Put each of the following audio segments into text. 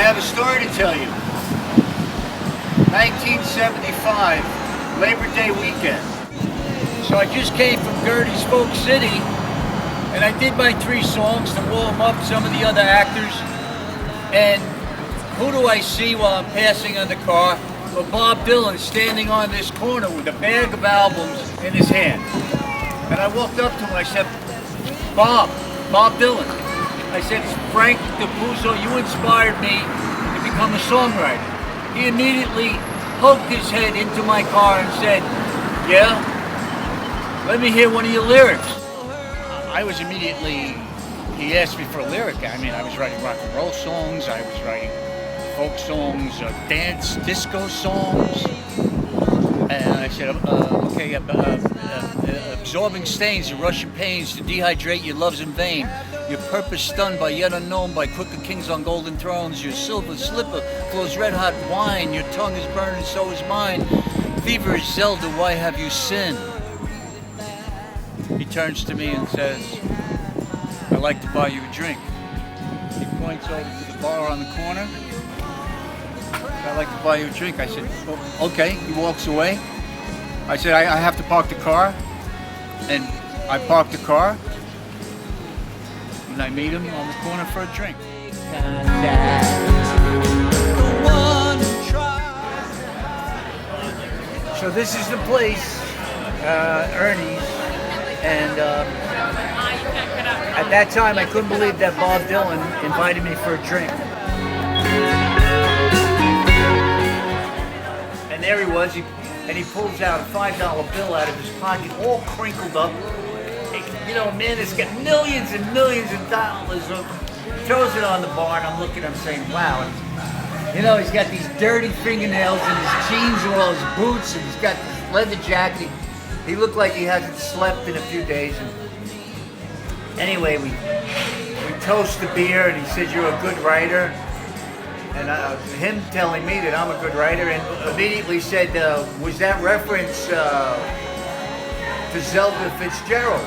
have a story to tell you. 1975, Labor Day weekend. So I just came from Gerdie, Spoke City, and I did my 3 songs to warm up some of the other actors. And who do I see while I'm passing in the car? Well, Bob Dylan standing on this corner with a bag of albums in his hand. And I walked up to him and I said, Bob Dylan. I said, Frank Dapuzzo, you inspired me to become a songwriter. He immediately poked his head into my car and said, yeah, let me hear one of your lyrics. I was immediately, he asked me for a lyric. I mean, I was writing rock and roll songs, I was writing folk songs, dance, disco songs. And I said, okay, absorbing stains and rushing pains to dehydrate your loves in vain. Your purpose stunned by yet unknown, by crooked kings on golden thrones. Your silver slipper flows red hot wine. Your tongue is burning, so is mine. Feverish Zelda, why have you sinned? He turns to me and says, I'd like to buy you a drink. He points over to the bar on the corner. I'd like to buy you a drink. I said, oh, okay. He walks away. I said, I have to park the car. And I parked the car. And I meet him on the corner for a drink. So this is the place, Ernie's. And at that time, I couldn't believe that Bob Dylan invited me for a drink. And there he was, and he pulls out a $5 bill out of his pocket, all crinkled up. You know, man, it's got millions and millions of dollars. Throws it on the bar, and I'm looking, I'm saying, wow. You know, he's got these dirty fingernails and his jeans and all his boots, and he's got this leather jacket. He looked like he hasn't slept in a few days. And anyway, we toast the beer, and he said, you're a good writer. And him telling me that I'm a good writer, and immediately said, was that reference to Zelda Fitzgerald?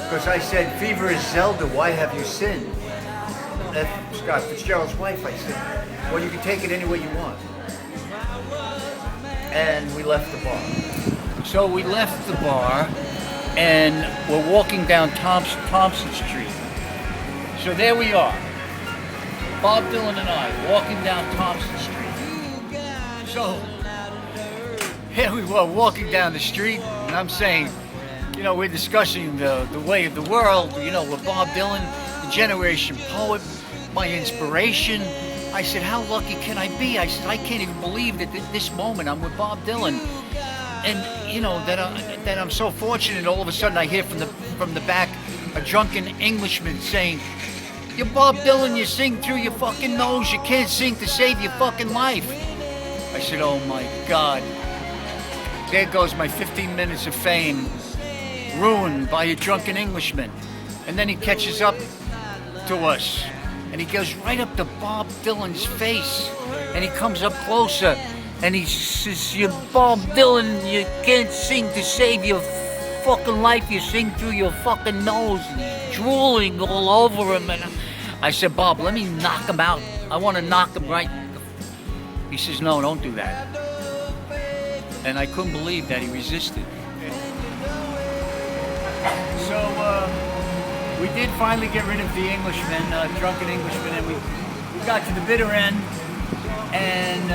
Because I said, fever is Zelda, why have you sinned? That's Scott Fitzgerald's wife. I said, well, you can take it any way you want. And we left the bar. So we left the bar, and we're walking down Thompson Street. So there we are. Bob Dylan and I walking down Thompson Street. So here we were walking down the street, and I'm saying, you know, we're discussing the way of the world, you know, with Bob Dylan, the generation poet, my inspiration. I said, how lucky can I be? I said, I can't even believe that this moment I'm with Bob Dylan. And, you know, that I'm so fortunate. All of a sudden I hear from the back a drunken Englishman saying, you're Bob Dylan, you sing through your fucking nose, you can't sing to save your fucking life. I said, oh my God. There goes my 15 minutes of fame, ruined by a drunken Englishman. And then he catches up to us, and he goes right up to Bob Dylan's face, and he comes up closer, and he says, you're Bob Dylan, you can't sing to save your fucking life, you sing through your fucking nose. And he's drooling all over him, and I said, Bob, let me knock him out. I want to knock him right. He says, no, don't do that. And I couldn't believe that he resisted. So we did finally get rid of the Englishman, drunken Englishman, and we got to the bitter end, and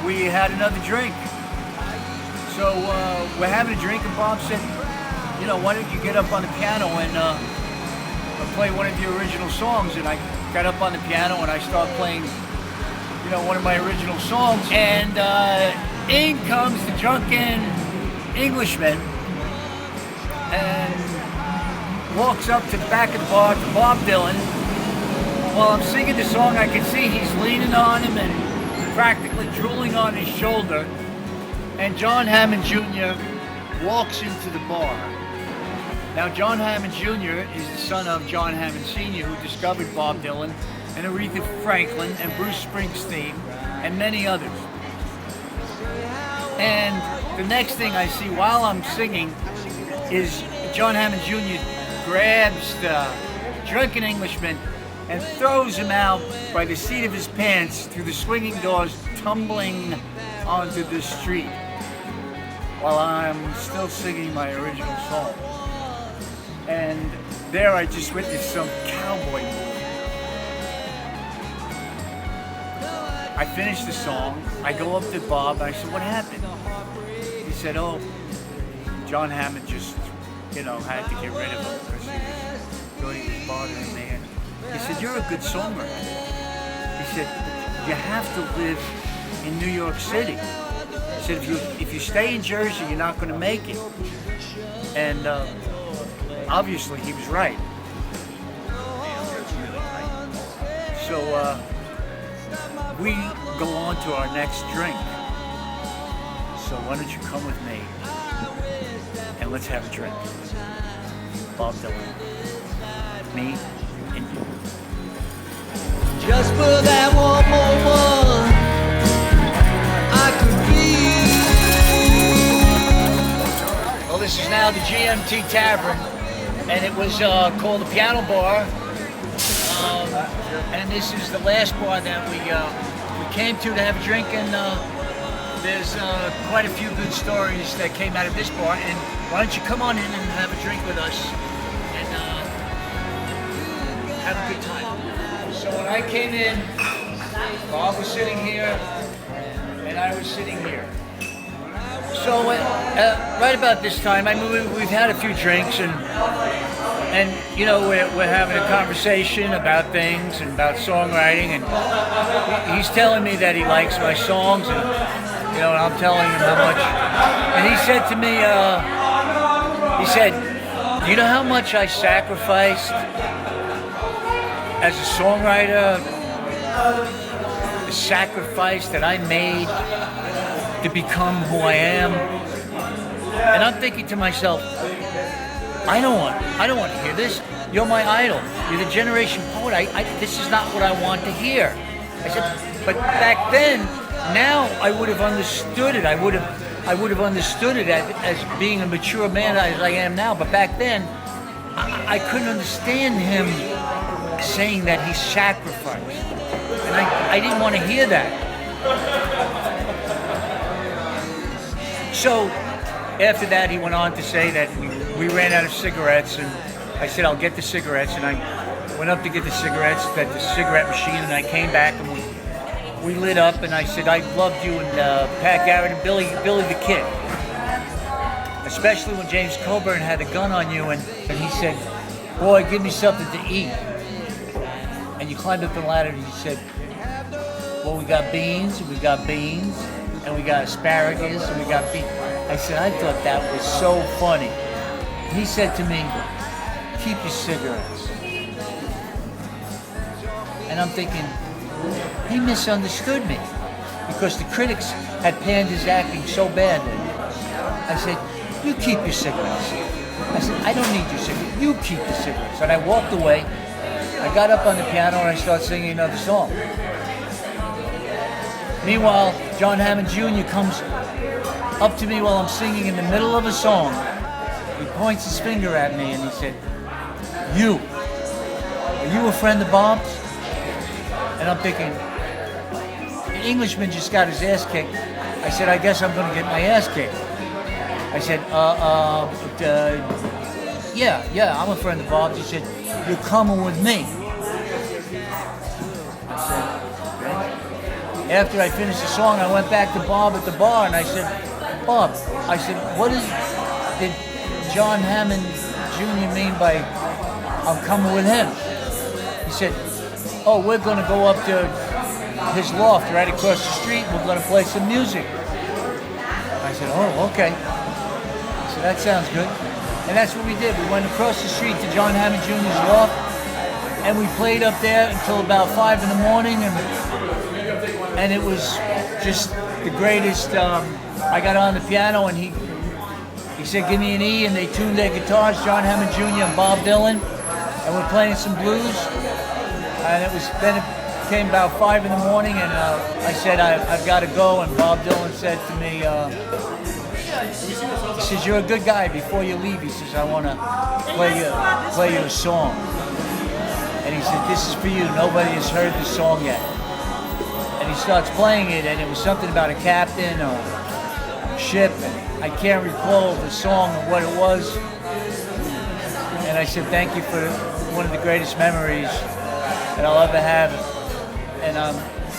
we had another drink. So we're having a drink, and Bob said, you know, why don't you get up on the piano and play one of your original songs? And I got up on the piano and I started playing, you know, one of my original songs. And in comes the drunken Englishman and walks up to the back of the bar to Bob Dylan. While I'm singing the song, I can see he's leaning on him and practically drooling on his shoulder. And John Hammond Jr. walks into the bar. Now, John Hammond Jr. is the son of John Hammond Sr., who discovered Bob Dylan, and Aretha Franklin, and Bruce Springsteen, and many others. And the next thing I see while I'm singing is John Hammond Jr. grabs the drunken Englishman, and throws him out by the seat of his pants through the swinging doors, tumbling onto the street while I'm still singing my original song. And there I just witnessed some cowboy movie. I finished the song, I go up to Bob, and I said, what happened? He said, oh, John Hammond just, had to get rid of him because he was bothering me. And he said, you're a good songwriter. He said, you have to live in New York City. He said, if you stay in Jersey, you're not going to make it. And obviously, he was right. So we go on to our next drink. So why don't you come with me and let's have a drink. Bob Dylan, me, and you. Just for that one more one, I could be. Well, this is now the GMT Tavern, and it was called the Piano Bar. And this is the last bar that we came to have a drink, and there's quite a few good stories that came out of this bar. And why don't you come on in and have a drink with us and have a good time. So when I came in, Bob was sitting here, and I was sitting here. So right about this time, I mean, we've had a few drinks, and we're having a conversation about things and about songwriting, and he's telling me that he likes my songs, and and I'm telling him how much. And he said to me, do you know how much I sacrificed as a songwriter? The sacrifice that I made to become who I am. And I'm thinking to myself, I don't want to hear this. You're my idol. You're the generation poet. This is not what I want to hear. I said, but back then, now I would have understood it. I would have understood it as being a mature man as I am now. But back then, I couldn't understand him saying that he sacrificed. And I didn't want to hear that. So after that, he went on to say that we ran out of cigarettes, and I said, I'll get the cigarettes. And I went up to get the cigarettes at the cigarette machine, and I came back, and we lit up, and I said, I loved you and Pat Garrett and Billy the Kid. Especially when James Coburn had a gun on you, and he said, boy, give me something to eat. And you climbed up the ladder, and you said, well, we got beans, and we got asparagus, and we got beans. I said, I thought that was so funny. And he said to me, keep your cigarettes. And I'm thinking, he misunderstood me because the critics had panned his acting so badly. I said, you keep your cigarettes. I said, I don't need your cigarettes. You keep the cigarettes. And I walked away. I got up on the piano and I started singing another song. Meanwhile, John Hammond Jr. comes up to me while I'm singing in the middle of a song. He points his finger at me and he said, are you a friend of Bob's? And I'm thinking, the Englishman just got his ass kicked. I said, I guess I'm going to get my ass kicked. I said, yeah, I'm a friend of Bob's. He said, you're coming with me. I said, okay. After I finished the song, I went back to Bob at the bar and I said, Bob, I said, did John Hammond Jr. mean by I'm coming with him? He said, oh, we're going to go up to his loft right across the street. We're going to play some music. I said, oh, okay. I said, that sounds good. And that's what we did. We went across the street to John Hammond Jr.'s loft, and we played up there until about 5 in the morning, and it was just the greatest. I got on the piano, and he said, give me an E, and they tuned their guitars, John Hammond Jr. and Bob Dylan, and we're playing some blues. And then it came about 5 in the morning, and I said, I've got to go. And Bob Dylan said to me, he says, you're a good guy. Before you leave, he says, I want to play you a song. And he said, "This is for you. Nobody has heard this song yet." And he starts playing it, and it was something about a captain or a ship. And I can't recall the song and what it was. And I said, "Thank you for one of the greatest memories that I'll ever have."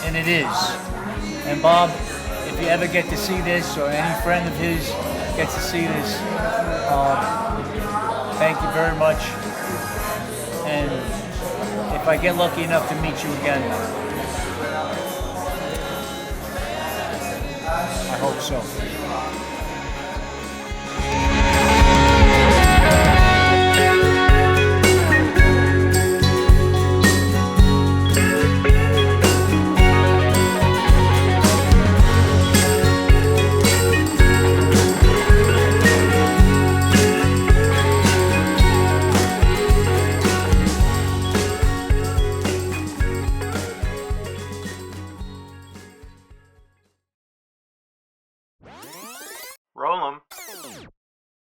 And it is. And Bob, if you ever get to see this, or any friend of his gets to see this, thank you very much. And if I get lucky enough to meet you again, I hope so.